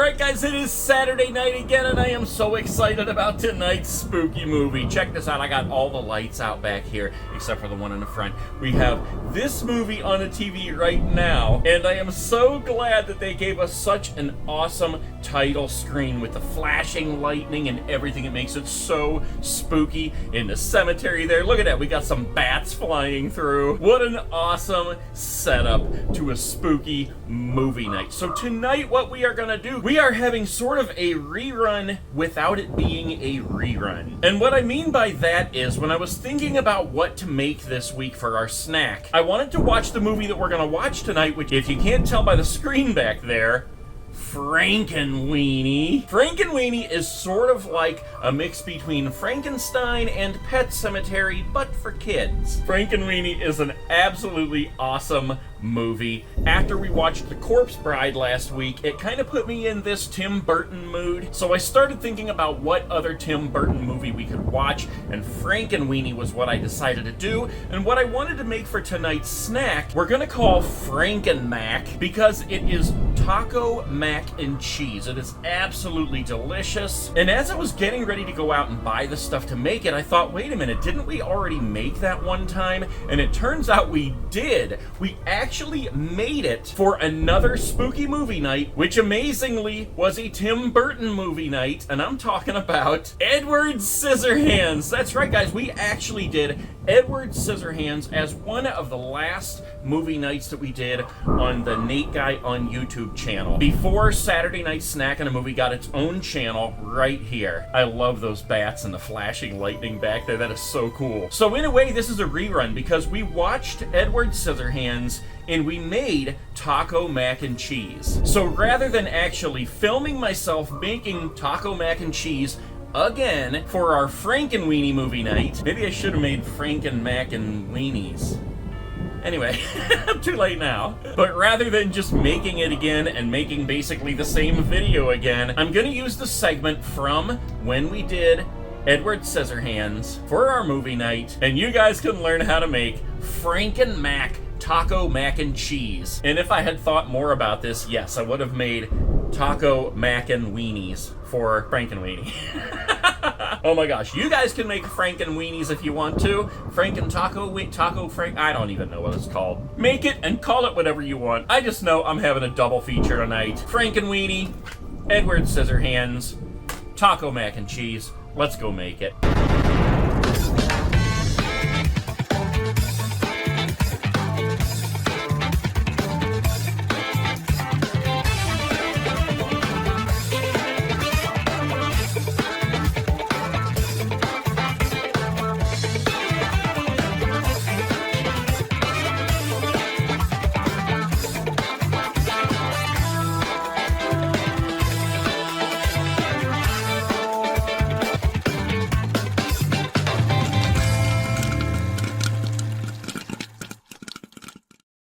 Alright guys, it is Saturday night again, and I am so excited about tonight's spooky movie. Check this out, I got all the lights out back here, except for the one in the front. We have this movie on the TV right now, and I am so glad that they gave us such an awesome title screen with the flashing lightning and everything. It makes it so spooky. In the cemetery there, look at that, we got some bats flying through. What an awesome setup to a spooky movie night. So tonight what we are gonna do, we are having sort of a rerun without it being a rerun. And what I mean by that is, when I was thinking about what to make this week for our snack, I wanted to watch the movie that we're gonna watch tonight, which, if you can't tell by the screen back there, Frankenweenie. Frankenweenie is sort of like a mix between Frankenstein and Pet Sematary, but for kids. Frankenweenie is an absolutely awesome movie. After we watched The Corpse Bride last week, it kind of put me in this Tim Burton mood, so I started thinking about what other Tim Burton movie we could watch, and Frankenweenie was what I decided to do. And what I wanted to make for tonight's snack, we're gonna call FRANKENMAC, because it is taco, mac, and cheese. It is absolutely delicious. And as I was getting ready to go out and buy the stuff to make it, I thought, wait a minute, didn't we already make that one time? And it turns out we did. We actually made it for another spooky movie night, which amazingly was a Tim Burton movie night, and I'm talking about Edward Scissorhands. That's right, guys, we actually did Edward Scissorhands as one of the last movie nights that we did on the Nate Guy on YouTube channel, before Saturday Night Snack and a Movie got its own channel right here. I love those bats and the flashing lightning back there. That is so cool. So in a way, this is a rerun, because we watched Edward Scissorhands and we made taco mac and cheese. So rather than actually filming myself making taco mac and cheese again for our Frankenweenie movie night, maybe I should have made FRANKENMAC and weenies. Anyway, too late now. But rather than just making it again and making basically the same video again, I'm gonna use the segment from when we did Edward Scissorhands for our movie night, and you guys can learn how to make FRANKENMAC taco mac and cheese. And if I had thought more about this, yes, I would have made taco mac and weenies for Frankenweenie. Oh my gosh, you guys can make Frankenweenies if you want to. I don't even know what it's called. Make it and call it whatever you want. I just know I'm having a double feature tonight. Frankenweenie, Edward Scissorhands, taco mac and cheese. Let's go make it.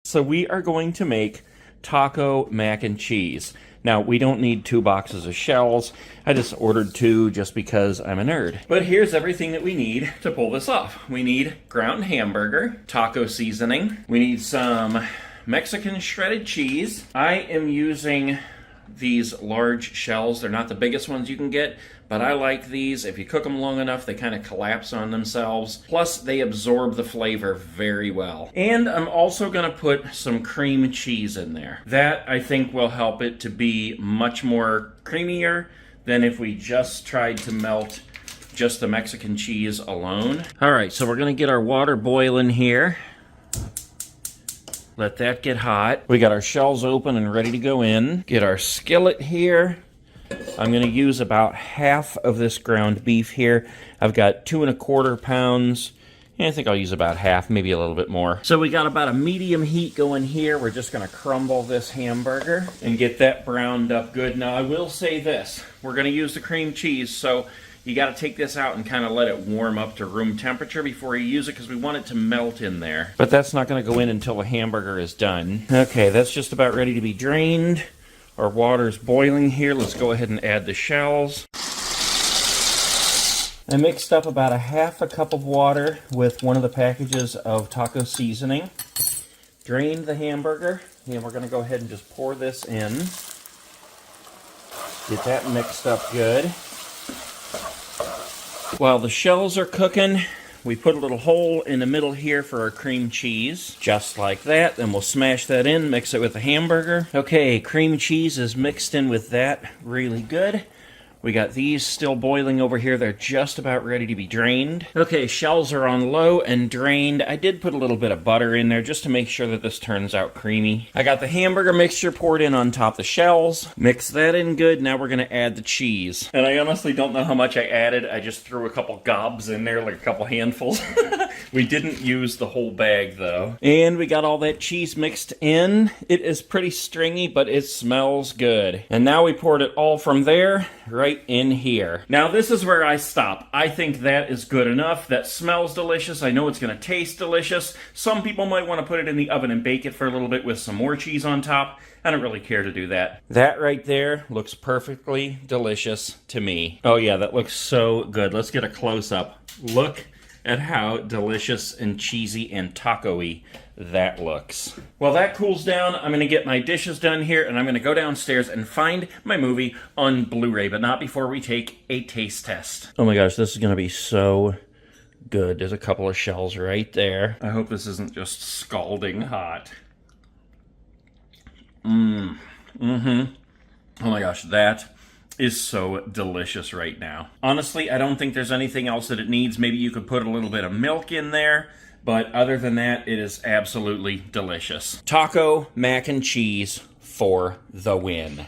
So we are going to make taco mac and cheese. Now, we don't need 2 boxes of shells. I just ordered 2 just because I'm a nerd. But here's everything that we need to pull this off. We need ground hamburger, taco seasoning. We need some Mexican shredded cheese. I am using these large shells. They're not the biggest ones you can get, but I like these. If you cook them long enough, they kind of collapse on themselves. Plus, they absorb the flavor very well. And I'm also going to put some cream cheese in there. That, I think, will help it to be much more creamier than if we just tried to melt just the Mexican cheese alone. All right, so we're going to get our water boiling here. Let that get hot. We got our shells open and ready to go in. Get our skillet here. I'm going to use about half of this ground beef here. I've got 2 1/4 pounds. And I think I'll use about half, maybe a little bit more. So we got about a medium heat going here. We're just going to crumble this hamburger and get that browned up good. Now, I will say this. We're going to use the cream cheese, so you got to take this out and kind of let it warm up to room temperature before you use it, because we want it to melt in there. But that's not going to go in until the hamburger is done. Okay, that's just about ready to be drained. Our water's boiling here. Let's go ahead and add the shells. I mixed up about a half a cup of water with one of the packages of taco seasoning. Drained the hamburger, and we're going to go ahead and just pour this in. Get that mixed up good. While the shells are cooking, we put a little hole in the middle here for our cream cheese. Just like that. Then we'll smash that in, mix it with the hamburger. Okay, cream cheese is mixed in with that really good. We got these still boiling over here. They're just about ready to be drained. Okay, shells are on low and drained. I did put a little bit of butter in there just to make sure that this turns out creamy. I got the hamburger mixture poured in on top of the shells. Mix that in good. Now we're going to add the cheese. And I honestly don't know how much I added. I just threw a couple gobs in there, like a couple handfuls. We didn't use the whole bag, though. And we got all that cheese mixed in. It is pretty stringy, but it smells good. And now we poured it all from there right in here. Now this is where I stop. I think that is good enough. That smells delicious. I know it's going to taste delicious. Some people might want to put it in the oven and bake it for a little bit with some more cheese on top. I don't really care to do that. That right there looks perfectly delicious to me. Oh yeah, that looks so good. Let's get a close-up. Look at how delicious and cheesy and taco-y that looks. While that cools down, I'm going to get my dishes done here, and I'm going to go downstairs and find my movie on Blu-ray, but not before we take a taste test. Oh my gosh, this is going to be so good. There's a couple of shells right there. I hope this isn't just scalding hot. Oh my gosh, that is so delicious right now. Honestly, I don't think there's anything else that it needs. Maybe you could put a little bit of milk in there, but other than that, it is absolutely delicious. Taco, mac and cheese for the win.